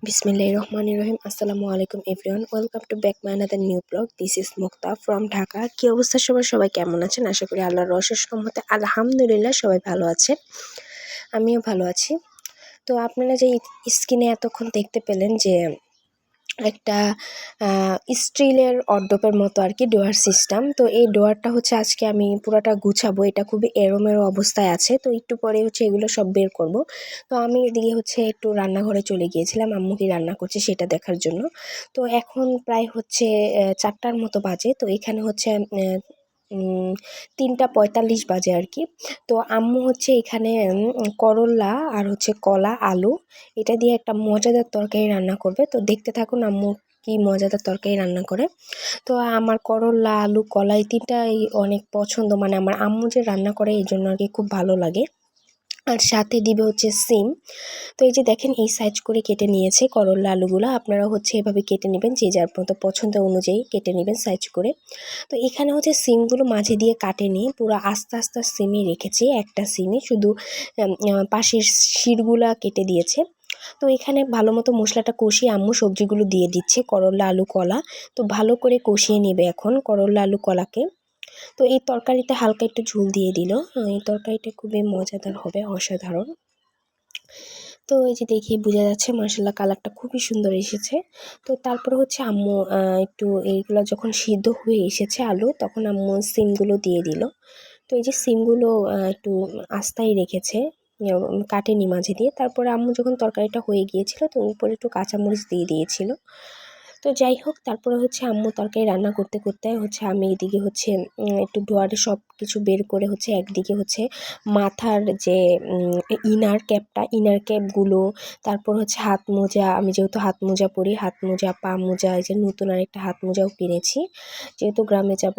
বিসমিল্লাহির রহমানির রহিম। আসসালামু আলাইকুম everyone, welcome to back my another new blog. This is Mukta from Dhaka. কি অবস্থা সবাই কেমন আছেন? আশা করি আল্লাহর অশেষ রহমতে আলহামদুলিল্লাহ সবাই ভালো আছেন। আমিও ভালো আছি। তো আপনারা যে স্ক্রিনে এতক্ষণ দেখতে পেলেন যে একটা স্টিলের অর্ধপের মতো আর কি ডোয়ার সিস্টেম। তো এই ডোয়ারটা হচ্ছে আজকে আমি পুরোটা গুছাবো। এটা খুবই এলোমেলো অবস্থায় আছে, তো একটু পরে হচ্ছে এগুলো সব বের করব। তো আমি এদিকে হচ্ছে একটু রান্নাঘরে চলে গিয়েছিলাম আম্মু কি রান্না করছে সেটা দেখার জন্য। তো এখন প্রায় হচ্ছে 4টার মতো বাজে। তো এখানে হচ্ছে 3টা 45 বাজে আর কি। তো আম্মু হচ্ছে এখানে করল্লা আর হচ্ছে কলা আলু এটা দিয়ে একটা মজাদার তরকারি রান্না করবে। তো দেখতে থাকুন আম্মু কি মজাদার তরকারি রান্না করে। তো আমার করল্লা আলু কলা এই তিনটাই অনেক পছন্দ, মানে আমার আম্মু যে রান্না করে এই জন্য আর কি খুব ভালো লাগে। আর সাথে দিবে হচ্ছে সিম। তো এই যে দেখেন এই সাইজ করে কেটে নিয়েছে করল্লা আলুগুলো। আপনারা হচ্ছে এভাবে কেটে নেবেন, যে যার মতো পছন্দ অনুযায়ী কেটে নেবেন সাইজ করে। তো এখানে হচ্ছে সিমগুলো মাঝে দিয়ে কাটেনি, পুরো আস্তে আস্তে সিমই রেখেছি। একটা সিমই শুধু পাশের শিরগুলা কেটে দিয়েছে। তো এখানে ভালো মতো মশলাটা কষিয়ে আম্মু সবজিগুলো দিয়ে দিচ্ছে, করল্লা আলু কলা। তো ভালো করে কষিয়ে নেবে এখন করল্লা আলু কলাকে। তো এই তরকারিতে হালকা একটু ঝোল দিয়ে দিল। এই তরকারিটা খুবই মজাদার হবে, অসাধারণ। তো এই যে দেখে বোঝা যাচ্ছে মাশাআল্লাহ কালারটা খুবই সুন্দর এসেছে। তো তারপরে হচ্ছে আম্মু একটু এইগুলো যখন সিদ্ধ হয়ে এসেছে আলু, তখন আম্মু সিমগুলো দিয়ে দিল। তো এই যে সিমগুলো একটু আস্তাই রেখেছে, কাটেনি মাঝে দিয়ে। তারপরে আম্মু যখন তরকারিটা হয়ে গিয়েছিল তো উপরে একটু কাঁচামরিচ দিয়ে দিয়েছিল। তো যাই হোক, তারপরে হচ্ছে আম্মু তরকারি রান্না করতে করতে হচ্ছে আমি এদিকে হচ্ছে একটু ডোয়ারে সব কিছু বের করে হচ্ছে একদিকে হচ্ছে মাথার যে ইনার ক্যাপগুলো, তারপর হচ্ছে হাত মোজা, আমি যেহেতু হাত মোজা পরি, হাত মোজা পা মোজা, এই যে নতুন আরেকটা হাত মোজাও কিনেছি যেহেতু গ্রামে যাব।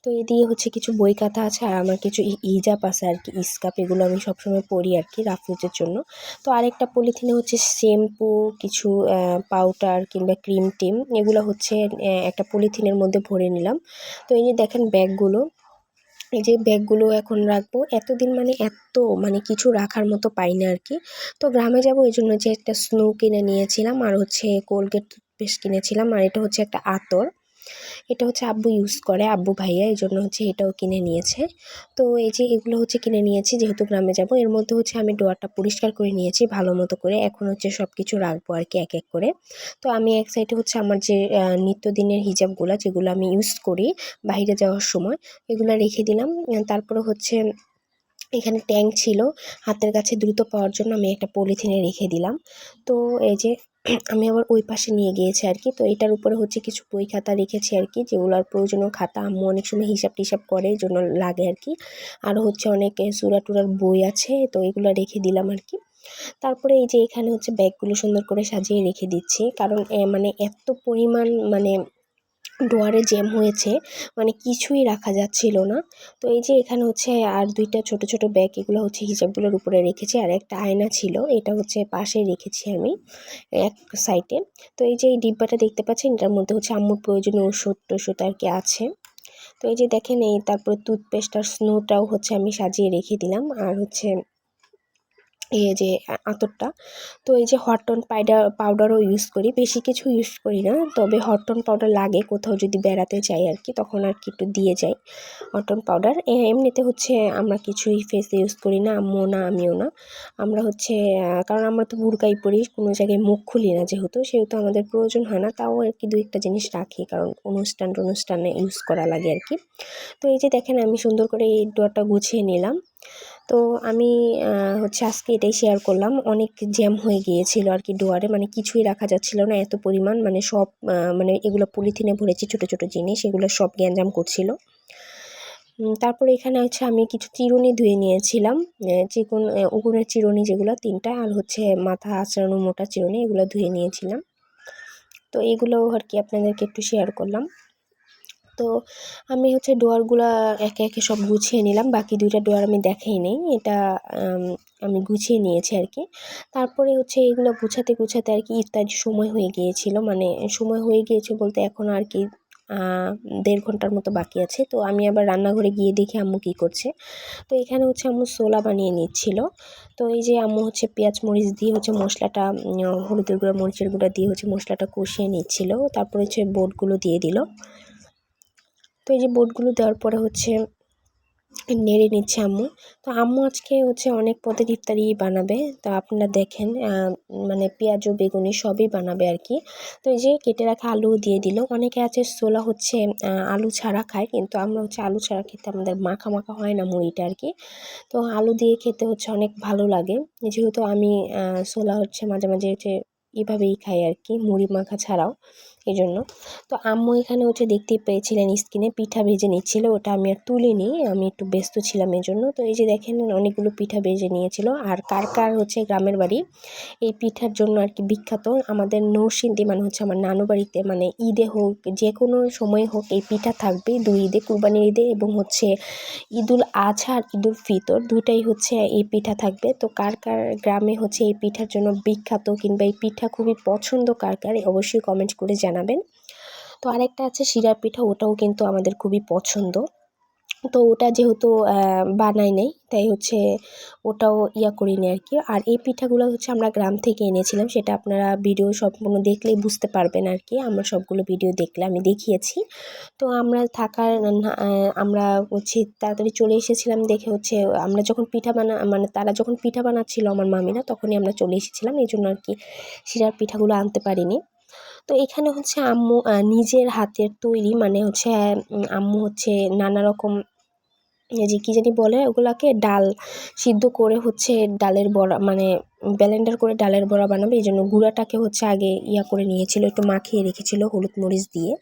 তো এদিকে হচ্ছে কিছু বই খাতা আছে আর আমার কিছু হিজাব আছে আর কি, স্কার্ফ, এগুলো আমি সবসময় পরি আর কি রাফিউজের জন্য। তো আরেকটা পলিথিনে হচ্ছে শ্যাম্পু, কিছু পাউডার কিংবা ক্রিম টিম, এগুলো হচ্ছে একটা পলিথিনের মধ্যে ভরে নিলাম। তো এই যে দেখেন ব্যাগগুলো, এই যে ব্যাগগুলো এখন রাখবো। এতদিন মানে কিছু রাখার মতো পাই না আর কি। তো গ্রামে যাব এই জন্য যে একটা স্নো কিনে নিয়েছিলাম আর হচ্ছে কোলগেট টুথপেস্ট কিনেছিলাম আর এটা হচ্ছে একটা আতর। এটা হচ্ছে আব্বু ইউজ করে, আব্বু ভাইয়া, এই জন্য হচ্ছে এটাও কিনে নিয়েছে। তো এই যে এগুলো হচ্ছে কিনে নিয়েছি যেহেতু গ্রামে যাব। এর মধ্যে হচ্ছে আমি ডোয়ারটা পরিষ্কার করে নিয়েছি ভালো মতো করে। এখন হচ্ছে সব কিছু রাখবো আর কি এক এক করে। তো আমি এক সাইডে হচ্ছে আমার যে নিত্যদিনের হিজাবগুলো যেগুলো আমি ইউজ করি বাইরে যাওয়ার সময়, এগুলো রেখে দিলাম। তারপরে হচ্ছে এখানে ট্যাঙ্ক ছিল, হাতের কাছে দ্রুত পাওয়ার জন্য আমি একটা পলিথিনে রেখে দিলাম। তো এই যে আমি আবার ওই পাশে নিয়ে গিয়েছি আর কি। তো এটার উপরে হচ্ছে কিছু বই খাতা রেখেছি আর কি, যেগুলোর প্রয়োজনীয় খাতা আম্মু অনেক সময় হিসাব টিসাব করে এই জন্য লাগে আর কি। আরও হচ্ছে অনেক সূরা টুরার বই আছে, তো এগুলো রেখে দিলাম আর কি। তারপরে এই যে এখানে হচ্ছে ব্যাগগুলো সুন্দর করে সাজিয়ে রেখে দিচ্ছি, কারণ মানে এত পরিমাণ মানে ডোয়ারে জ্যাম হয়েছে, মানে কিছুই রাখা যাচ্ছিল না। তো এই যে এখানে হচ্ছে আর দুইটা ছোট ছোট ব্যাগ, এগুলো হচ্ছে হিসাবগুলোর উপরে রেখেছি। আর একটা আয়না ছিল, এটা হচ্ছে পাশে রেখেছি আমি এক সাইডে। তো এই যে এই ডিব্বাটা দেখতে পাচ্ছেন, এটার মধ্যে হচ্ছে আম্মুর প্রয়োজনীয় ওষুধ টষুধ আর কি আছে। তো এই যে দেখেন এই তারপরে টুথপেস্ট আর স্নোটাও হচ্ছে আমি সাজিয়ে রেখে দিলাম। আর হচ্ছে এই যে আতরটা। তো এই যে হটন পাউডারও ইউজ করি, বেশি কিছু ইউজ করি না, তবে হটন পাউডার লাগে কোথাও যদি বেড়াতে যাই আর কি, তখন আর কি একটু দিয়ে যাই হটন পাউডার। এমনিতে হচ্ছে আমরা কিছুই ফেসে ইউজ করি না, আম্মু না আমিও না। আমরা হচ্ছে কারণ আমরা তো বুরকাই পরি, কোনো জায়গায় মুখ খুলি না সেহেতু আমাদের প্রয়োজন হয় না। তাও আর কি দুই একটা জিনিস রাখি, কারণ অনুষ্ঠানে ইউজ করা লাগে আর কি। তো এই যে দেখেন আমি সুন্দর করে এই ডোয়ারটা গুছিয়ে নিলাম। তো আমি হচ্ছে আজকে এটাই শেয়ার করলাম। অনেক জ্যাম হয়ে গিয়েছিল আর কি ডোয়ারে, মানে কিছুই রাখা যাচ্ছিল না, এত পরিমাণ মানে সব মানে এগুলো পলিথিনে ভরেছি ছোট ছোট জিনিস, এগুলো সব গ্যাঞ্জাম করছিল। তারপরে এখানে হচ্ছে আমি কিছু চিরুনি ধুয়ে নিয়েছিলাম, চিকন উকুনের চিরুনি যেগুলো 3টা, আর হচ্ছে মাথা আঁচড়ানো মোটা চিরুনি, এগুলো ধুয়ে নিয়েছিলাম। তো এগুলো আর কি আপনাদেরকে একটু শেয়ার করলাম। তো আমি হচ্ছে ডোয়ারগুলা একে একে সব গুছিয়ে নিলাম, বাকি দুইটা ডোয়ার আমি দেখাই নেই, এটা আমি গুছিয়ে নিয়েছি আর কি। তারপরে হচ্ছে এগুলো গুছাতে গুছাতে আর কি ইফতার সময় হয়ে গিয়েছিল, মানে সময় হয়ে গিয়েছে বলতে এখন আর কি 1.5 ঘন্টার মতো বাকি আছে। তো আমি আবার রান্নাঘরে গিয়ে দেখি আম্মু কী করছে। তো এখানে হচ্ছে আম্মু ছোলা বানিয়ে নিচ্ছিল। তো এই যে আম্মু হচ্ছে পেঁয়াজ মরিচ দিয়ে হচ্ছে মশলাটা, হলুদের গুঁড়া মরিচের গুঁড়া দিয়ে হচ্ছে মশলাটা কষিয়ে নিচ্ছিল। তারপরে হচ্ছে বোটগুলো দিয়ে দিল। তো এই যে বোটগুলো দেওয়ার পরে হচ্ছে নেড়ে নিচ্ছে আম্মু। তো আম্মু আজকে হচ্ছে অনেক পদের ইফতারি বানাবে। তো আপনারা দেখেন মানে পেঁয়াজ ও বেগুনি সবই বানাবে আর কি। তো এই যে কেটে রাখা আলু দিয়ে দিল। অনেকে আছে ছোলা হচ্ছে আলু ছাড়া খায়, কিন্তু আমরা হচ্ছে আলু ছাড়া খেতে আমাদের মাখা মাখা হয় না মুড়িটা আর কি। তো আলু দিয়ে খেতে হচ্ছে অনেক ভালো লাগে। যেহেতু আমি ছোলা হচ্ছে মাঝে মাঝে হচ্ছে এভাবেই খাই আর কি, মুড়ি মাখা ছাড়াও, এই জন্য। তো আম্মু এখানে হচ্ছে দেখতেই পেয়েছিলেন স্ক্রিনে পিঠা ভেজে নিচ্ছিল। ওটা আমি আর তুলিনি, আমি একটু ব্যস্ত ছিলাম এই জন্য। তো এই যে দেখেন অনেকগুলো পিঠা ভেজে নিয়েছিল। আর কার কার হচ্ছে গ্রামের বাড়ি এই পিঠার জন্য আর কি বিখ্যাত, আমাদের নরসিংদী মানে হচ্ছে আমার নানু বাড়িতে, মানে ঈদে হোক যে কোনো সময় হোক এই পিঠা থাকবেই। 2 ঈদে, কুরবানির ঈদে এবং হচ্ছে ঈদুল আজহা আর ঈদুল ফিতর, দুটাই হচ্ছে এই পিঠা থাকবে। তো কার কার গ্রামে হচ্ছে এই পিঠার জন্য বিখ্যাত, কিংবা এই পিঠা খুবই পছন্দ কার কার, অবশ্যই কমেন্ট করে জানাবেন। তো আরেকটা আছে শিরার পিঠা, ওটাও কিন্তু আমাদের খুবই পছন্দ। তো ওটা যেহেতু বানাই নাই, তাই হচ্ছে ওটাও করিনি আর কি। আর এই পিঠাগুলো হচ্ছে আমরা গ্রাম থেকে এনেছিলাম, সেটা আপনারা ভিডিও সম্পূর্ণ দেখলেই বুঝতে পারবেন আর কি। আমরা সবগুলো ভিডিও দেখলে আমি দেখিয়েছি। তো আমরা আমরা হচ্ছে তাড়াতাড়ি চলে এসেছিলাম দেখে হচ্ছে, আমরা যখন মানে তারা যখন পিঠা বানাচ্ছিল আমার মামিরা, তখনই আমরা চলে এসেছিলাম, এই জন্য আর কি শিরার পিঠাগুলো আনতে পারিনি। তো এখানে হচ্ছে আম্মু নিজের হাতের তৈরি, মানে হচ্ছে আম্মু হচ্ছে নানা রকম এই যে কী জানি বলে ওগুলাকে, ডাল সিদ্ধ করে হচ্ছে ডালের বড়া, মানে ব্লেন্ডার করে ডালের বড়া বানাবে, এই জন্য গুঁড়াটাকে হচ্ছে আগে করে নিয়েছিল, একটু মাখিয়ে রেখেছিল হলুদ মরিচ দিয়ে।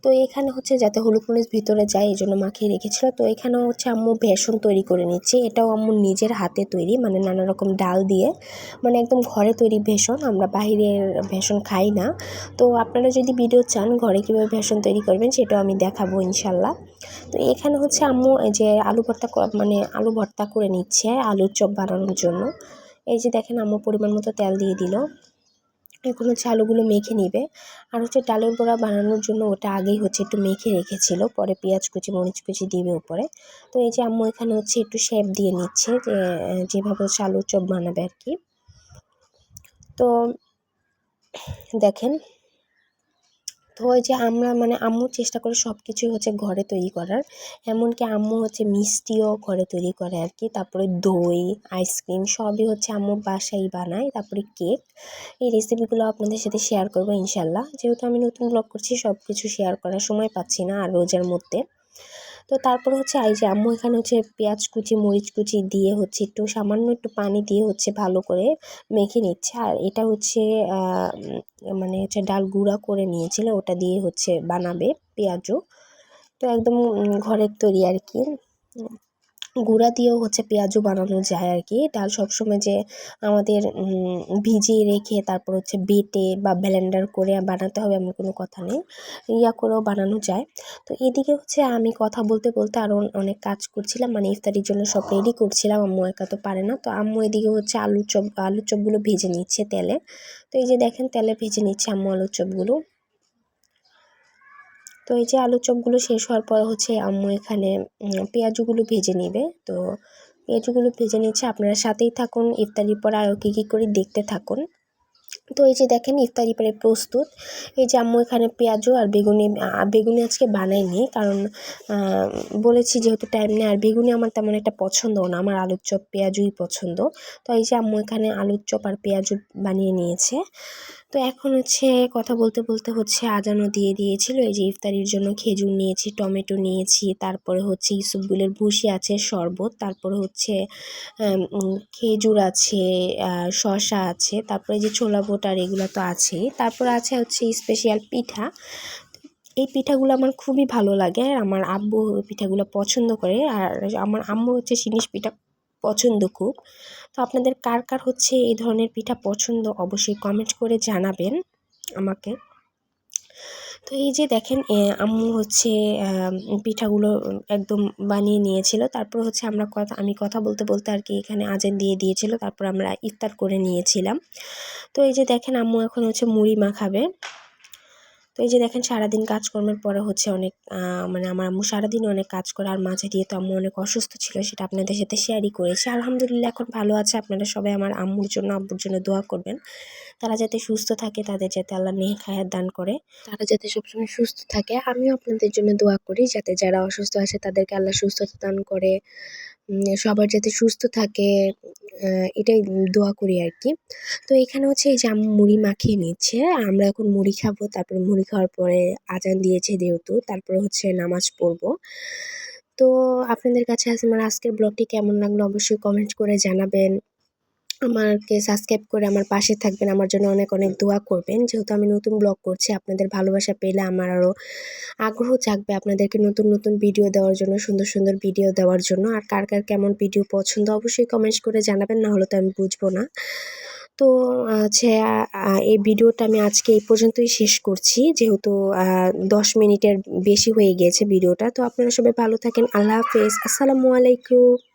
তো এখানে হচ্ছে যাতে হলুদ মরিচ ভিতরে যায় এই জন্য মাখিয়ে রেখেছিল। তো এখানেও হচ্ছে আম্মু বেসন তৈরি করে নিচ্ছে, এটাও আম্মু নিজের হাতে তৈরি, মানে নানা রকম ডাল দিয়ে, মানে একদম ঘরে তৈরি বেসন, আমরা বাইরের বেসন খাই না। তো আপনারা যদি ভিডিও চান ঘরে কীভাবে বেসন তৈরি করবেন সেটাও আমি দেখাবো ইনশাল্লাহ। তো এখানে হচ্ছে আম্মু যে আলু ভর্তা, মানে আলু ভর্তা করে নিচ্ছে আলুর চপ বানানোর জন্য। এই যে দেখেন আম্মু পরিমাণ মতো তেল দিয়ে দিল। এখন হচ্ছে আলুগুলো মেখে নিবে। আর হচ্ছে ডালের বড়া বানানোর জন্য ওটা আগেই হচ্ছে একটু মেখে রেখেছিল, পরে পেঁয়াজ কুচি মরিচ কুচি দিবে উপরে। তো এই যে আম্মু এখানে হচ্ছে একটু শেপ দিয়ে নিচ্ছে, যেভাবে হচ্ছে আলুর চপ বানাবে আর কি। তো দেখেন, তো ওই যে আমরা মানে আম্মু চেষ্টা করে সব কিছুই হচ্ছে ঘরে তৈরি করার, এমনকি আম্মু হচ্ছে মিষ্টিও ঘরে তৈরি করে আর কি। তারপরে দই, আইসক্রিম সবই হচ্ছে আম্মু বাসায় বানায়। তারপরে কেক, এই রেসিপিগুলো আপনাদের সাথে শেয়ার করবো ইনশাল্লাহ। যেহেতু আমি নতুন ব্লগ করছি, সব কিছু শেয়ার করার সময় পাচ্ছি না আর রোজার মধ্যে। তো তারপর হচ্ছে এই যে আম্মু এখানে হচ্ছে পেঁয়াজ কুচি মরিচ কুচি দিয়ে হচ্ছে একটু সামান্য একটু পানি দিয়ে হচ্ছে ভালো করে মেখে নিচ্ছে। আর এটা হচ্ছে মানে হচ্ছে ডাল গুঁড়া করে নিয়েছিল, ওটা দিয়ে হচ্ছে বানাবে পেঁয়াজও। তো একদম ঘরের তৈরি আর কি, গুঁড়া দিয়েও হচ্ছে পেঁয়াজও বানানো যায় আর কি। ডাল সবসময় যে আমাদের ভিজিয়ে রেখে তারপর হচ্ছে বেটে বা ব্লেন্ডার করে বানাতে হবে এমন কোনো কথা নেই, করেও বানানো যায়। তো এদিকে হচ্ছে আমি কথা বলতে বলতে আরও অনেক কাজ করছিলাম, মানে ইফতারির জন্য সব রেডি করছিলাম, আম্মু একা তো পারে না। তো আম্মু এদিকে হচ্ছে আলুর চপগুলো ভেজে নিচ্ছে তেলে। তো এই যে দেখেন তেলে ভেজে নিচ্ছে আম্মু আলুর চপগুলো। তো এই যে আলুর চপগুলো শেষ হওয়ার পর হচ্ছে আম্মু এখানে পেঁয়াজগুলো ভেজে নেবে। তো পেঁয়াজগুলো ভেজে নিচ্ছে, আপনারা সাথেই থাকুন, ইফতারির পর আরও কী করে দেখতে থাকুন। তো এই যে দেখেন ইফতারি প্রায় প্রস্তুত। এই যে আম্মু এখানে পেঁয়াজু আর বেগুনি আজকে বানাইনি, কারণ বলেছি যেহেতু টাইম নেই, আর বেগুনি আমার তেমন একটা পছন্দও না, আমার আলুর চপ পেঁয়াজুই পছন্দ। তো এই যে আম্মু এখানে আলুর চপ আর পেঁয়াজু বানিয়ে নিয়েছে। তো এখন হচ্ছে কথা বলতে বলতে হচ্ছে আজানও দিয়ে দিয়েছিল। এই যে ইফতারির জন্য খেজুর নিয়েছি, টমেটো নিয়েছি, তারপরে হচ্ছে ইসবগুলের ভুসি আছে, শরবত, তারপরে হচ্ছে খেজুর আছে, শসা আছে, তারপরে যে ছোলা বুট আর এগুলো তো আছেই। তারপরে আছে হচ্ছে স্পেশাল পিঠা। এই পিঠাগুলো আমার খুবই ভালো লাগে, আর আমার আব্বু পিঠাগুলো পছন্দ করে, আর আমার আম্মু হচ্ছে সিনিস পিঠা পছন্দ খুব। তো আপনাদের কার কার হচ্ছে এই ধরনের পিঠা পছন্দ অবশ্যই কমেন্ট করে জানাবেন আমাকে। তো এই যে দেখেন আম্মু হচ্ছে পিঠাগুলো একদম বানিয়ে নিয়েছিল। তারপর হচ্ছে আমি কথা বলতে বলতে আর কি এখানে আজান দিয়ে দিয়েছিল, তারপর আমরা ইফতার করে নিয়েছিলাম। তো এই যে দেখেন আম্মু এখন হচ্ছে মুড়ি মাখাবে। তো এই যে দেখেন সারাদিন কাজকর্মের পরে হচ্ছে অনেক মানে আমার আম্মু সারাদিন অনেক কাজ করে, আর মাঝে দিয়ে তো আম্মু অনেক অসুস্থ ছিল, সেটা আপনাদের সাথে শেয়ারই করেছি। আলহামদুলিল্লাহ এখন ভালো আছে। আপনারা সবাই আমার আম্মুর জন্য আব্বুর জন্য দোয়া করবেন, তারা যাতে সুস্থ থাকে, তাদের যাতে আল্লাহ নেক হায়াত দান করে, তারা যাতে সবসময় সুস্থ থাকে। আমিও আপনাদের জন্য দোয়া করি যাতে যারা অসুস্থ আছে তাদেরকে আল্লাহ সুস্থতা দান করে, সবার যাতে সুস্থ থাকে, এটাই দোয়া করি আর কি। তো এখানে হচ্ছে এই যে আম্মু মুড়ি মাখিয়ে নিচ্ছে, আমরা এখন মুড়ি খাবো। তারপরে মুড়ি খাওয়ার পরে আজান দিয়েছে যেহেতু, তারপরে হচ্ছে নামাজ পড়বো। তো আপনাদের কাছে আমার আজকের ব্লগটি কেমন লাগলো অবশ্যই কমেন্ট করে জানাবেন। আমাকে সাবস্ক্রাইব করে আমার পাশে থাকবেন, আমার জন্য অনেক অনেক দোয়া করবেন। যেহেতু আমি নতুন ব্লগ করছি, আপনাদের ভালোবাসা পেলে আমার আরও আগ্রহ জাগবে আপনাদেরকে নতুন নতুন ভিডিও দেওয়ার জন্য, সুন্দর সুন্দর ভিডিও দেওয়ার জন্য। আর কার কার কেমন ভিডিও পছন্দ অবশ্যই কমেন্টস করে জানাবেন, না হলে তো আমি বুঝবো না। তো হচ্ছে এই ভিডিওটা আমি আজকে এই পর্যন্তই শেষ করছি, যেহেতু 10 মিনিটের বেশি হয়ে গিয়েছে ভিডিওটা। তো আপনারা সবাই ভালো থাকেন। আল্লাহ হাফেজ। আসসালামু আলাইকুম।